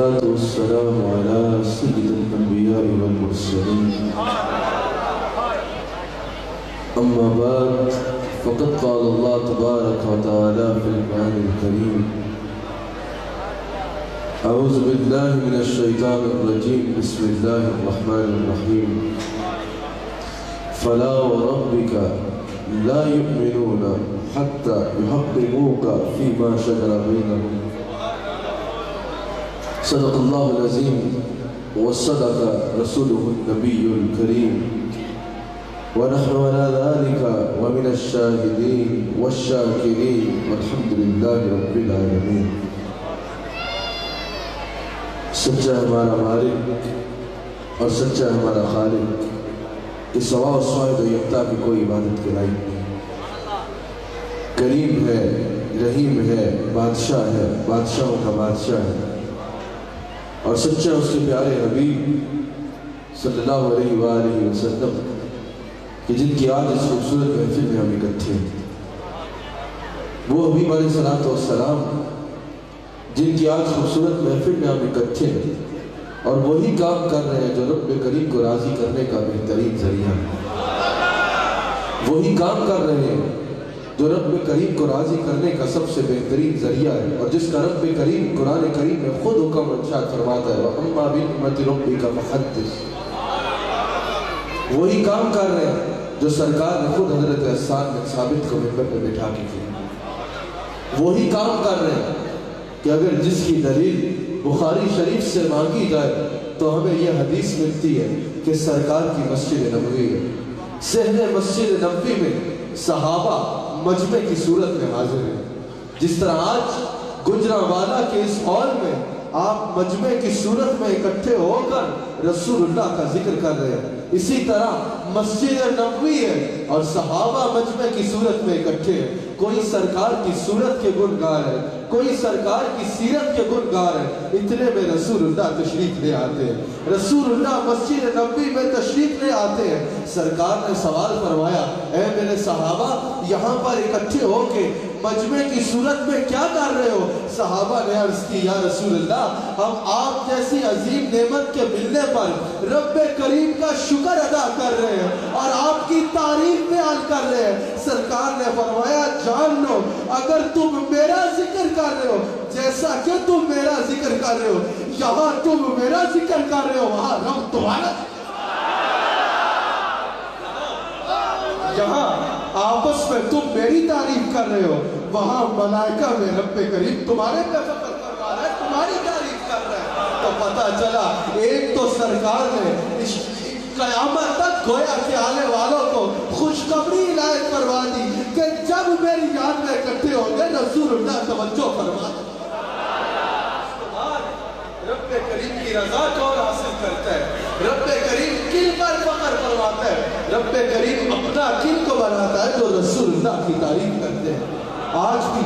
والسلام على سيد الأنبياء والمرسلين أما بعد فقد قال الله تبارك وتعالى في القرآن الكريم أعوذ بالله من الشيطان الرجيم بسم الله الرحمن الرحيم فلا وربك لا يؤمنون حتى يحكموك فيما شجر بينهم صدق الله العظيم وصدق رسوله النبي الكريم ونحن على ذلك ومن الشاهدين والشاكرين والحمد لله رب العالمين. سچا ہمارا مالک اور سچا ہمارا خالق کہ سوا و سوائد و یکتا کی کوئی عبادت کے لائق نہیں. کریم ہے، رحیم ہے، بادشاہ ہے، بادشاہوں کا بادشاہ ہے، اور سچا اس کے پیارے حبیب صلی اللہ علیہ وآلہ وسلم کہ جن کی آج اس خوبصورت محفل میں ہم اکٹھے ہیں. وہ حبیب علیہ السلام جن کی آج خوبصورت محفل میں ہم اکٹھے ہیں اور وہی کام کر رہے ہیں جو رب کریم کو راضی کرنے کا بہترین ذریعہ ہے. وہی کام کر رہے ہیں جو رب کریم کو راضی کرنے کا سب سے بہترین ذریعہ ہے، اور جس کا رب کریم قرآن کریم میں خود حکم ارشاد فرماتا ہے وَأَمَّا بِنِعْمَةِ رَبِّكَ فَحَدِّثْ. وہی کام کر رہے ہیں جو سرکار نے خود حضرت حسان بن ثابت کو منبر پہ بٹھا کے کیا. وہی کام کر رہے ہیں کہ اگر جس کی دلیل بخاری شریف سے مانگی جائے تو ہمیں یہ حدیث ملتی ہے کہ سرکار کی مسجد نبوی ہے. صحن مسجد نبوی میں صحابہ مجمع کی صورت میں حاضر ہیں. جس طرح آج گجرانوالہ کے اس ہال میں آپ مجمع کی صورت میں اکٹھے ہو کر رسول اللہ کا ذکر کر رہے ہیں، اسی طرح مسجد نبوی ہے اور صحابہ مجمع کی صورت میں اکٹھے ہیں. کوئی سرکار کی صورت کے گنگار ہے، کوئی سرکار کی سیرت کے گنگار ہے. اتنے میں رسول اللہ تشریف لے آتے ہیں. رسول اللہ مسجد نبوی میں تشریف لے آتے ہیں. سرکار نے سوال فرمایا اے میرے صحابہ یہاں پر اکٹھے ہو کے مجمع کی صورت میں کیا کر رہے ہو؟ صحابہ نے عرض کی یا رسول اللہ ہم آپ جیسی عظیم نعمت کے ملنے پر رب کریم کا شکر ادا کر رہے ہیں اور آپ کی تعریف بیان کر رہے ہیں. سرکار نے فرمایا جان لو اگر تم میرا ذکر کر رہے ہو جیسا کہ تم میرا ذکر کر رہے ہو، یہاں تم میرا ذکر کر رہے ہو وہاں رب تمہارا. یہاں آپس میں تم میری تعریف کر رہے ہو، وہاں ملائکہ میں رب کریم تمہارے پہ فخر کر رہا ہے، تمہاری تعریف کر رہا ہے. تو پتہ چلا ایک تو سرکار نے قیامت تک گویا کہ آنے والوں کو خوشخبری عنایت فرما دی کہ جب میری یاد میں اکٹھے ہوں گے رسول اللہ توجہ فرما دی. رب کریم کی رضا کون حاصل کرتا ہے؟ رب کریم کن پر فخر فرماتا ہے؟ رب کریم اپنا کن کو بناتا ہے؟ جو رسول اللہ کی تعریف کرتے ہیں. آج بھی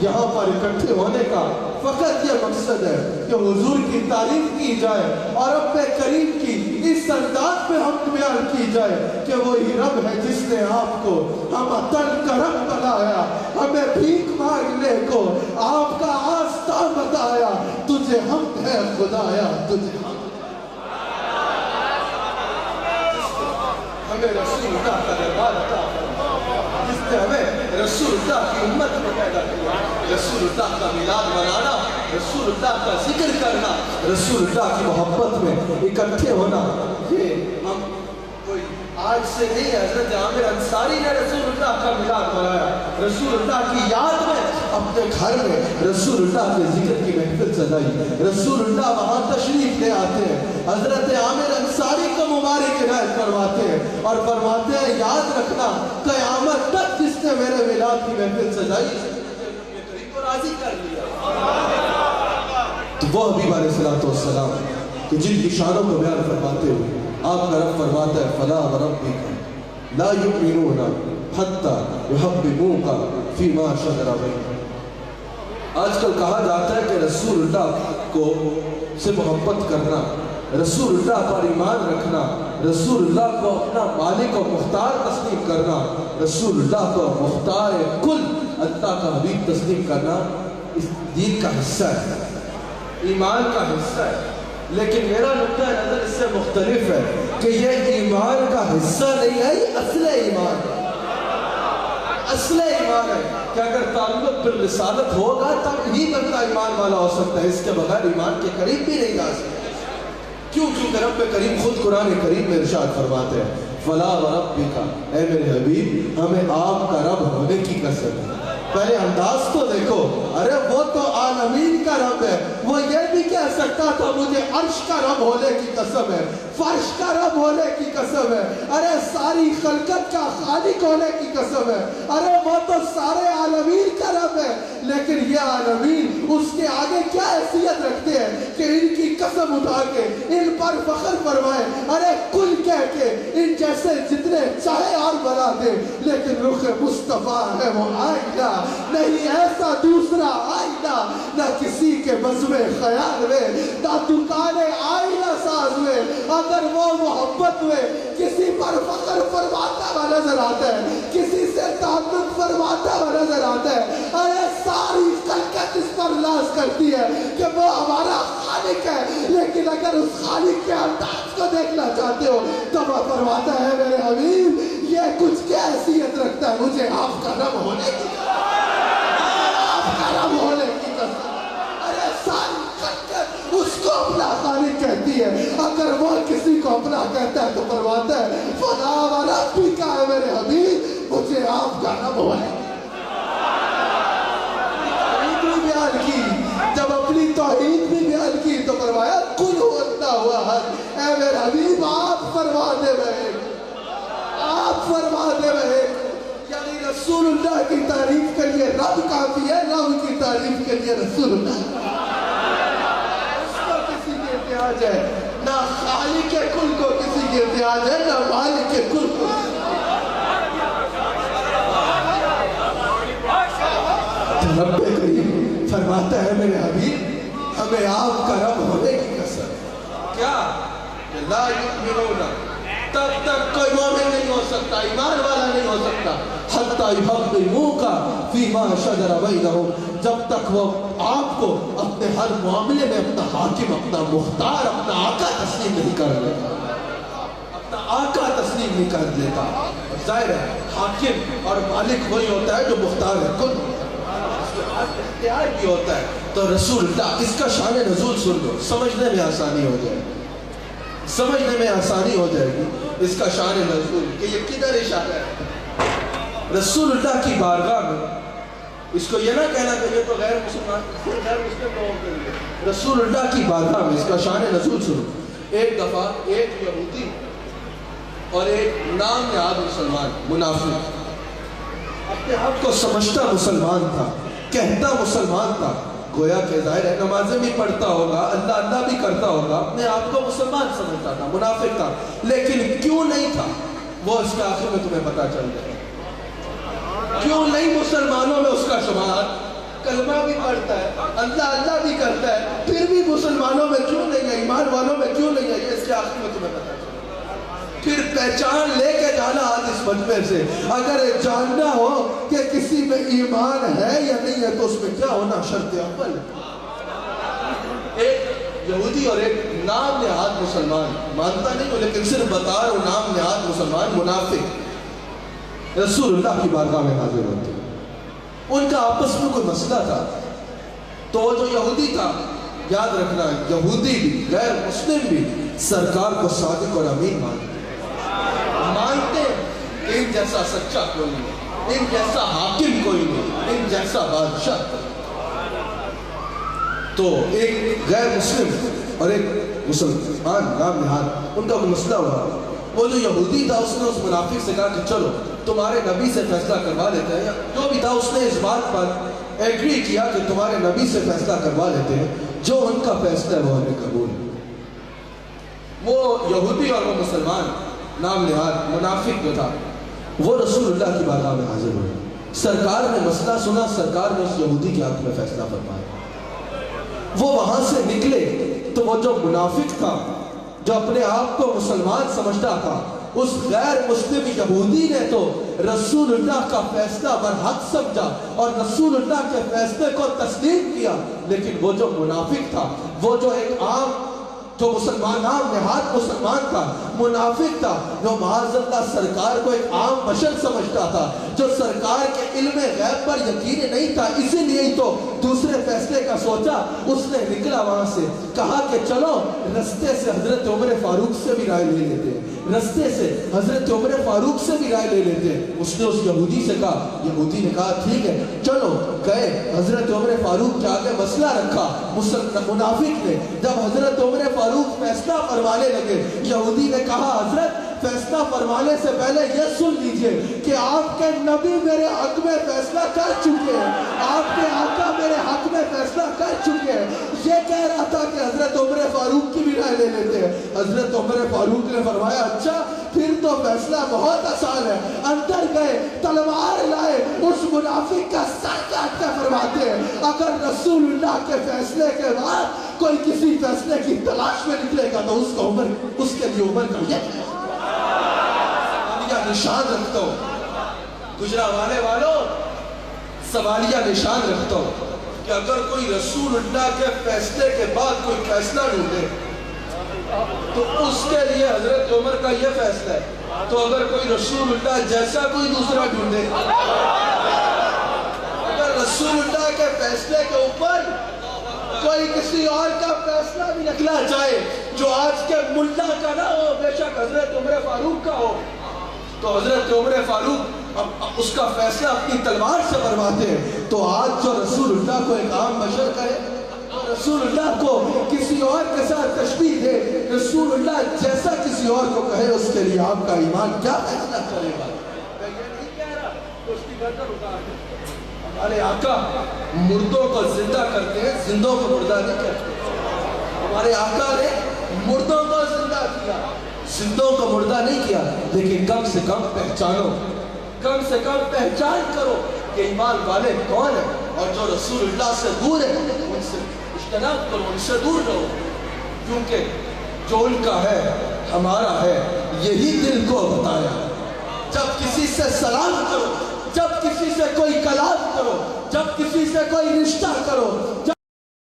یہاں پر اکٹھے ہونے کا فقط یہ مقصد ہے کہ حضور کی تعریف کی جائے اور رب کریم کی اس انداز پہ حمد بیان کی جائے کہ وہی رب ہے جس نے آپ کو ہم تن کرم بنایا، ہمیں بھیک مانگنے کو آپ کا آستہ بتایا. تجھے حمد ہے خدایا تجھے حمد. ہمیں رسول اللہ کا دربار عطا جس نے ہمیں رسول اللہ کی امت میں پیدا کیا. رسول اللہ کا میلاد منانا، رسول اللہ کا ذکر کرنا، رسول اللہ کی محبت میں اکٹھے ہونا، یہ ہم کوئی آج سے نہیں ہے. حضرت عامر انصاری نے رسول اللہ کا میلاد منایا. رسول اللہ کی یاد میں اپنے گھر میں رسول اللہ کے ذکر کی محفل سجائی. رسول اللہ وہاں تشریف لے آتے ہیں، حضرت عامر انصاری کو مبارک عنایت فرماتے ہیں اور فرماتے ہیں یاد رکھنا قیامت تک جس نے میرے میلاد کی محفل سجائی کو راضی کر لیا. تو وہ حبیب علیہ السلام کہ جن کی شانوں کو بیان فرماتے ہوئے آپ کا رب فرماتا ہے فلا وربک لا یؤمنون حتی یحکموک فیما شجر بینہم. آج کل کہا جاتا ہے کہ رسول اللہ کو سے محبت کرنا، رسول اللہ پر ایمان رکھنا، رسول اللہ کو اپنا مالک و مختار تسلیم کرنا، رسول اللہ کو مختار کل اللہ کا حبیب تسلیم کرنا اس دین کا حصہ ہے. ایمان کا حصہ ہے، لیکن میرا نقطہ نظر اس سے مختلف ہے کہ یہ ایمان کا حصہ نہیں ہے، یہ اصل ایمان ہے۔ اصل ایمان ہے کہ اگر تعلق بالرسالت ہوگا تب ہی بندہ ایمان والا ہو سکتا ہے، اس کے بغیر ایمان کے قریب بھی نہیں جا سکتا۔ کیونکہ رب کریم خود قرآن کریم میں ارشاد فرماتے ہیں فَلَا وَرَبِّكَ، اے میرے حبیب ہمیں آپ کا رب ہونے کی قسم ہے۔ پہلے انداز تو دیکھو، ارے وہ تو عالمین کا رب ہے، وہ یہ بھی کہہ سکتا تھا مجھے عرش کا رب ہونے کی قسم ہے، فرش کا رب ہونے کی قسم ہے، ارے ساری خلقت کا خالق ہونے کی قسم ہے، ارے وہ تو سارے عالمین کا رب ہے، لیکن یہ عالمین اس کے آگے کیا حیثیت رکھتے ہیں کہ ان کی قسم اٹھا کے ان پر فخر فرمائے، ارے کل کہہ کے ان جیسے جتنے چاہے اور بنا دے، لیکن رخ مصطفیٰ ہے وہ آئینہ، نہیں ایسا دوسرا آئینہ، نہ کسی کے بزم خیال میں، نہ دکان آئینہ ساز میں، اگر وہ محبت میں کسی پر فخر فرماتا ہوا نظر آتا ہے، کسی سے تعلق فرماتا ہوا نظر آتا ہے، ارے ساری خلقت اس پر لاز کرتی ہے کہ وہ ہمارا خالق ہے، لیکن اگر اس خالق کے انداز کو دیکھنا چاہتے ہو تو وہ فرماتا ہے میرے حبیب یہ کچھ کیا حیثیت رکھتا ہے مجھے آپ کا رب ہونے کی رب ہونے کی قسم، ارے ساری خلقت اس کو اپنا خالق کہتی ہے، اگر وہ کسی کو اپنا کہتا ہے تو فرماتا ہے فَلَا وَرَبِّكَ، ہے میرے حبیب مجھے آپ کا رب ہونے کی بیان کی۔ جب اپنی توحید بھی بیان کی تو فرمایا قُلْ هُوَ اللَّهُ أَحَدٌ، اے میرے حبیب آپ فرما دے رہے، آپ فرما دے رہے، یعنی رسول اللہ کی تعریف کے لیے رب کافی ہے، رب کی تعریف کے لیے رسول اللہ، اس کو کسی کے احتیاج ہے، نہ خالق کل کو کسی کے احتیاج ہے، نہ مالک کل کو۔ رب کریم فرماتا ہے میرے حبیب ہمیں آپ کا رب ہونے کی قسم، کیا لا یؤمنون، تب تک کوئی مومن نہیں ہو سکتا، ایمان والا نہیں ہو سکتا، حتی یحکموک فیما شجر بینہم، جب تک وہ آپ کو اپنے ہر معاملے میں اپنا حاکم، اپنا مختار، اپنا آقا تسلیم نہیں کر لیتا، اپنا آقا تسلیم نہیں کر لیتا۔ ظاہر ہے حاکم اور مالک وہی ہوتا ہے جو مختار ہے، کل اختیار بھی ہوتا ہے۔ تو رسول اللہ اس کا شان نزول سن لو، سمجھنے میں آسانی ہو جائے گی، سمجھنے میں آسانی ہو جائے گی اس کا شان نزول کہ یہ کدھر اشارہ ہے۔ رسول اللہ کی بارگاہ میں اس کو یہ نہ کہنا کہ یہ تو غیر مسلمان، غیر مسلم لوگوں کے لیے، رسول اللہ کی بارگاہ میں اس کا شان نزول سنو۔ ایک دفعہ ایک یہودی اور ایک نام نہاد مسلمان منافق، اپنے آپ کو سمجھتا مسلمان تھا، کہتا مسلمان تھا، گویا کہ ظاہر ہے نمازیں بھی پڑھتا ہوگا، اللہ اللہ بھی کرتا ہوگا، اپنے آپ کو مسلمان سمجھتا تھا، منافق تھا، لیکن کیوں نہیں تھا وہ اس کے آخر میں تمہیں پتا چل جائے۔ کیوں نہیں مسلمانوں میں اس کا شمار، کلمہ بھی پڑھتا ہے، اللہ اللہ بھی کرتا ہے، پھر بھی مسلمانوں میں کیوں نہیں ہے، ایمان والوں میں کیوں نہیں ہے، یہ اس کے آخر میں تمہیں پتا چل۔ پھر پہچان لے کے جانا آج اس مجمع سے، اگر جاننا ہو کہ کسی میں ایمان ہے یا نہیں ہے تو اس میں کیا ہونا شرط اول ہے۔ ایک یہودی اور ایک نام نہاد مسلمان، مانتا نہیں ہو لیکن صرف بتا رہا ہوں، نام نہاد مسلمان منافق رسول اللہ کی بارگاہ میں حاضر ہوتے ہیں۔ ان کا آپس میں کوئی مسئلہ تھا، تو وہ جو یہودی تھا، یاد رکھنا یہودی بھی غیر مسلم بھی سرکار کو صادق اور امین مانتے ہیں، ان جیسا سچا کوئی نہیں، ان جیسا حاکم کوئی نہیں، ان جیسا بادشاہ۔ تو ایک غیر مسلم اور ایک مسلمان نام نہاد، ان کا مسئلہ ہوا۔ وہ جو یہودی تھا اس نے اس منافق سے کہا کہ چلو تمہارے نبی سے فیصلہ کروا لیتے ہیں، جو بھی تھا اس نے اس بات پر ایگری کیا کہ تمہارے نبی سے فیصلہ کروا لیتے ہیں، جو ان کا فیصلہ ہے وہ ہمیں قبول ہے۔ وہ یہودی اور وہ مسلمان نام نہاد منافق جو تھا وہ رسول اللہ کی بارگاہ میں حاضر ہوئے، سرکار نے مسئلہ سنا، سرکار نے اس یہودی کے حق میں فیصلہ فرمایا۔ وہ وہاں سے نکلے تو وہ جو منافق تھا، جو اپنے آپ کو مسلمان سمجھتا تھا، اس غیر مسلم یہودی نے تو رسول اللہ کا فیصلہ برحق سمجھا اور رسول اللہ کے فیصلے کو تسلیم کیا، لیکن وہ جو منافق تھا، وہ جو ایک عام جو مسلمان عام نہاد مسلمان تھا، منافق تھا، جو معاذ اللہ سرکار کو ایک عام بشر سمجھتا تھا، جو سرکار کے علم غیب پر یقین نہیں تھا، اسی لیے ہی تو دوسرے فیصلے کا سوچا، اس نے نکلا وہاں سے، کہا کہ چلو رستے سے حضرت عمر فاروق سے بھی رائے لے لیتے ہیں، رستے سے حضرت عمر فاروق سے بھی رائے لے لیتے ہیں۔ اس نے اس یہودی سے کہا، یہودی نے کہا ٹھیک ہے چلو، گئے حضرت عمر فاروق کے آگے مسئلہ رکھا، منافق نے جب حضرت عمر فاروق فیصلہ فرمانے لگے، یہودی نے کہا حضرت فیصلہ فرمانے سے پہلے یہ سن لیجئے کہ آپ کے نبی میرے حق میں فیصلہ کر چکے ہیں، آپ کے آقا میرے حق میں فیصلہ کر چکے ہیں۔ یہ کہہ رہا تھا کہ حضرت عمر فاروق کی بھی رائے لے لیتے ہیں۔ حضرت عمر فاروق نے فرمایا اچھا پھر تو فیصلہ بہت آسان ہے، اندر گئے تلوار لائے، اس منافق کا سر کاٹ کے فرماتے ہیں اگر رسول اللہ کے فیصلے کے بعد کوئی کسی فیصلے کی تلاش میں نکلے گا تو اس کے لیے عمر کا یہ سوالیہ نشان رکھتا ہوں، گجرانوالے والوں سوالیہ نشان رکھتا ہوں کہ اگر کوئی رسول اللہ کے فیصلے کے بعد کوئی فیصلہ ڈھونڈے تو اس کے لیے حضرت عمر کا یہ فیصلہ ہے، تو اگر کوئی رسول اللہ جیسا کوئی دوسرا ڈھونڈے، اگر رسول اللہ کے فیصلے کے اوپر کوئی کسی اور کا فیصلہ بھی نکلا چاہے جو آج کے ملا کا نہ ہو، بے شک حضرت عمر فاروق کا ہو، تو حضرت عمر فاروق اس کا فیصلہ اپنی تلوار سے فرماتے ہیں۔ تو آج جو رسول اللہ کو ایک عام بشر کہے، رسول اللہ کو کسی اور کے ساتھ تشبیہ دے، رسول اللہ جیسا کسی اور کو کہے، اس کے لیے آپ کا ایمان کیا فیصلہ کرے گا؟ میں یہ نہیں کہہ رہا تو اس کی گردن اتار دے۔ ہمارے آقا مردوں کو زندہ کرتے ہیں، زندوں کو مردہ نہیں کرتے۔ ہمارے آقا نے مردوں کو زندہ کیا، زندوں کو مردہ نہیں کیا، لیکن کم سے کم پہچانو، کم سے کم پہچان کرو کہ ایمان والے کون ہیں، اور جو رسول اللہ سے دور ہے ان سے اجتناب کرو، ان سے دور رہو، کیونکہ جو ان کا ہے ہمارا ہے، یہی دل کو بتایا۔ جب کسی سے سلام کرو، جب کسی سے کوئی کلام کرو، جب کسی سے کوئی رشتہ کرو،